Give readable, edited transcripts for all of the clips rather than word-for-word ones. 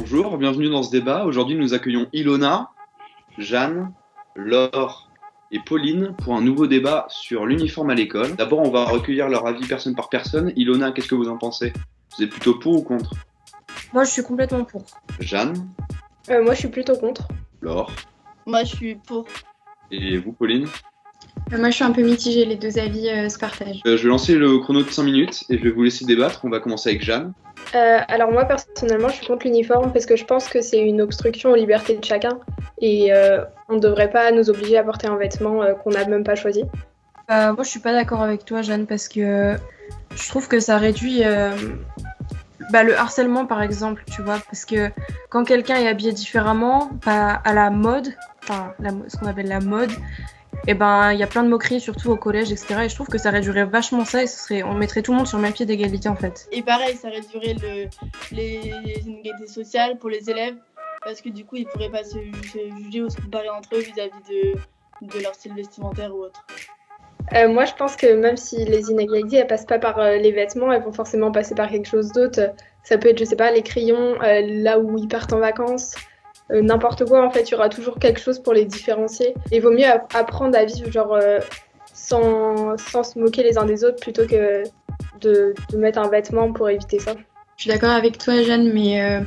Bonjour, bienvenue dans ce débat. Aujourd'hui, nous accueillons Ilona, Jeanne, Laure et Pauline pour un nouveau débat sur l'uniforme à l'école. D'abord, on va recueillir leur avis personne par personne. Ilona, qu'est-ce que vous en pensez? Vous êtes plutôt pour ou contre? Moi, je suis complètement pour. Jeanne, Moi, je suis plutôt contre. Laure Moi, je suis pour. et vous, Pauline? Moi, je suis un peu mitigée, les deux avis se partagent. Je vais lancer le chrono de 5 minutes et je vais vous laisser débattre. On va commencer avec Jeanne. Alors moi, personnellement, je suis contre l'uniforme parce que je pense que c'est une obstruction aux libertés de chacun et on ne devrait pas nous obliger à porter un vêtement qu'on n'a même pas choisi. Moi, je suis pas d'accord avec toi, Jeanne, parce que je trouve que ça réduit le harcèlement, par exemple, tu vois, parce que quand quelqu'un est habillé différemment, à la mode, ce qu'on appelle la mode, et il y a plein de moqueries, surtout au collège, etc. Et je trouve que ça réduirait vachement ça et on mettrait tout le monde sur le même pied d'égalité, en fait. Et pareil, ça réduirait les inégalités sociales pour les élèves, parce que du coup, ils ne pourraient pas se juger ou se comparer entre eux vis-à-vis de leur style vestimentaire ou autre. Moi, je pense que même si les inégalités, elles passent pas par les vêtements, elles vont forcément passer par quelque chose d'autre. Ça peut être, je sais pas, les crayons, là où ils partent en vacances. N'importe quoi, en fait, il y aura toujours quelque chose pour les différencier. Il vaut mieux apprendre à vivre sans se moquer les uns des autres plutôt que de mettre un vêtement pour éviter ça. Je suis d'accord avec toi, Jeanne, mais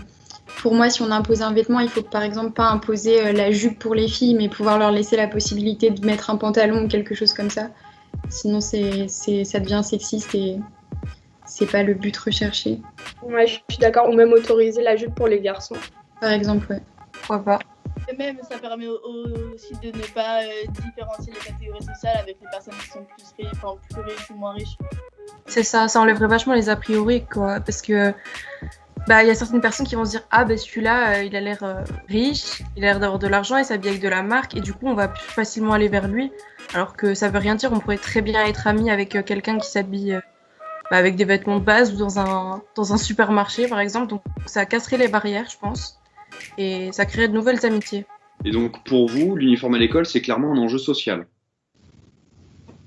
pour moi, si on impose un vêtement, il faut par exemple pas imposer la jupe pour les filles, mais pouvoir leur laisser la possibilité de mettre un pantalon ou quelque chose comme ça. Sinon, ça devient sexiste et c'est pas le but recherché. Ouais, je suis d'accord, ou même autoriser la jupe pour les garçons. Par exemple, ouais. Pourquoi pas? Et même, ça permet aussi de ne pas différencier les catégories sociales avec les personnes qui sont plus riches ou moins riches. C'est ça enlèverait vachement les a priori, quoi, parce que y a certaines personnes qui vont se dire celui-là il a l'air riche, il a l'air d'avoir de l'argent et s'habille avec de la marque et du coup on va plus facilement aller vers lui, alors que ça veut rien dire. On pourrait très bien être ami avec quelqu'un qui s'habille avec des vêtements de base ou dans un supermarché par exemple, donc ça casserait les barrières, je pense, et ça créerait de nouvelles amitiés. Et donc, pour vous, l'uniforme à l'école, c'est clairement un enjeu social.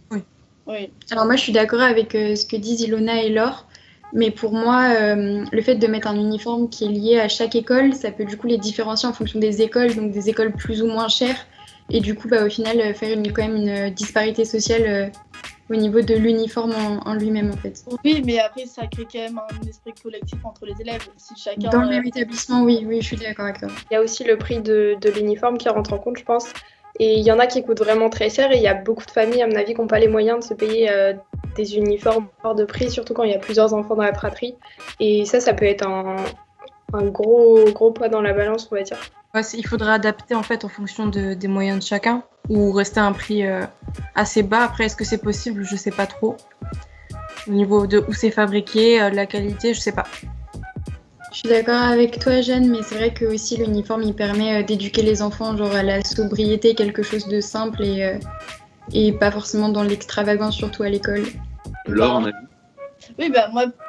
Oui. Alors moi, je suis d'accord avec ce que disent Ilona et Laure. Mais pour moi, le fait de mettre un uniforme qui est lié à chaque école, ça peut du coup les différencier en fonction des écoles, donc des écoles plus ou moins chères, et du coup au final faire quand même une disparité sociale au niveau de l'uniforme en lui-même en fait. Oui, mais après ça crée quand même un esprit collectif entre les élèves. Si chacun, dans le même établissement, oui, je suis d'accord avec toi. Il y a aussi le prix de l'uniforme qui rentre en compte, je pense. Et il y en a qui coûtent vraiment très cher et il y a beaucoup de familles, à mon avis, qui n'ont pas les moyens de se payer des uniformes hors de prix, surtout quand il y a plusieurs enfants dans la fratrie. Et ça peut être un gros poids dans la balance, on va dire. Ouais, il faudrait adapter en fait en fonction des moyens de chacun ou rester à un prix assez bas. Après, est-ce que c'est possible? Je sais pas trop. Au niveau de où c'est fabriqué, la qualité, je sais pas. Je suis d'accord avec toi, Jeanne, mais c'est vrai que aussi l'uniforme il permet d'éduquer les enfants à la sobriété, quelque chose de simple et pas forcément dans l'extravagance, surtout à l'école. Laure, on a dit. Oui,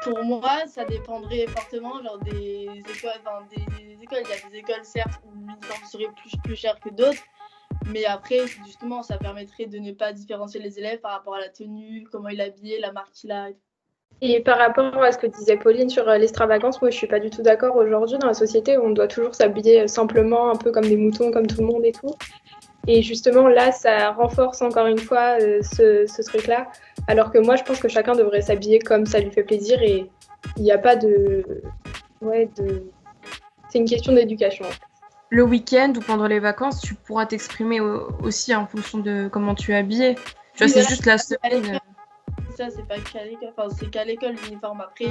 pour moi, ça dépendrait fortement des écoles. Il y a des écoles, certes, où l'uniforme serait plus cher que d'autres, mais après, justement, ça permettrait de ne pas différencier les élèves par rapport à la tenue, comment il est habillé, la marque qu'il a. Et par rapport à ce que disait Pauline sur l'extravagance, moi je suis pas du tout d'accord aujourd'hui dans la société où on doit toujours s'habiller simplement, un peu comme des moutons, comme tout le monde et tout. Et justement là, ça renforce encore une fois ce truc-là. Alors que moi je pense que chacun devrait s'habiller comme ça lui fait plaisir et il n'y a pas c'est une question d'éducation. Le week-end ou pendant les vacances, tu pourras t'exprimer aussi en fonction de comment tu es habillé. Tu vois, c'est juste la semaine. Ça, c'est pas qu'à l'école. Enfin, c'est qu'à l'école, l'uniforme. Après,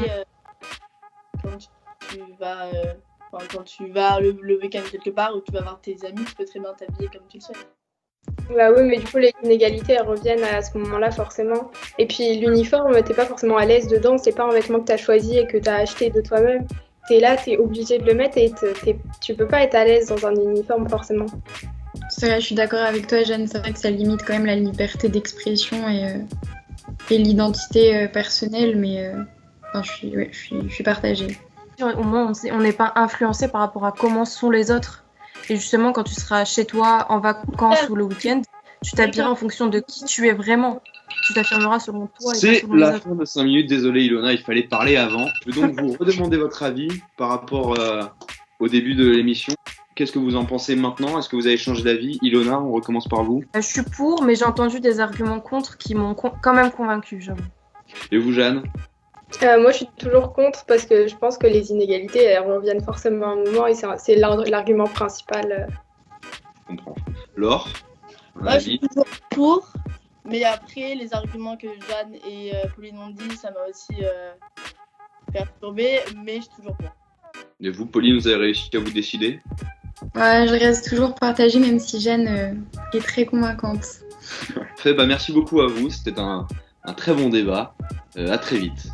quand tu vas le week-end quelque part où tu vas voir tes amis, tu peux très bien t'habiller comme tu le souhaites. Bah oui, mais du coup, les inégalités, elles reviennent à ce moment-là, forcément. Et puis, l'uniforme, t'es pas forcément à l'aise dedans. C'est pas un vêtement que t'as choisi et que t'as acheté de toi-même. T'es là, t'es obligé de le mettre et tu peux pas être à l'aise dans un uniforme, forcément. C'est vrai, je suis d'accord avec toi, Jeanne. C'est vrai que ça limite quand même la liberté d'expression et l'identité personnelle, mais je suis partagée. Au moins, on n'est pas influencé par rapport à comment sont les autres. Et justement, quand tu seras chez toi en vacances ou le week-end, tu t'habilleras en fonction de qui tu es vraiment. Tu t'affirmeras selon toi. C'est selon la les autres. fin de 5 minutes. Désolé, Ilona, il fallait parler avant. Je vais donc vous redemander votre avis par rapport au début de l'émission. Qu'est-ce que vous en pensez maintenant? Est-ce que vous avez changé d'avis? Ilona, on recommence par vous. Je suis pour, mais j'ai entendu des arguments contre qui m'ont quand même convaincue, j'avoue. Et vous, Jeanne? Moi, je suis toujours contre parce que je pense que les inégalités, elles reviennent forcément à un moment et c'est l'argument principal. Je comprends. Laure? Moi, je suis toujours pour, mais après, les arguments que Jeanne et Pauline ont dit, ça m'a aussi perturbée, mais je suis toujours pour. Et vous, Pauline, vous avez réussi à vous décider? Ouais, je reste toujours partagée, même si Jeanne est très convaincante. Parfait, merci beaucoup à vous. C'était un très bon débat. À très vite.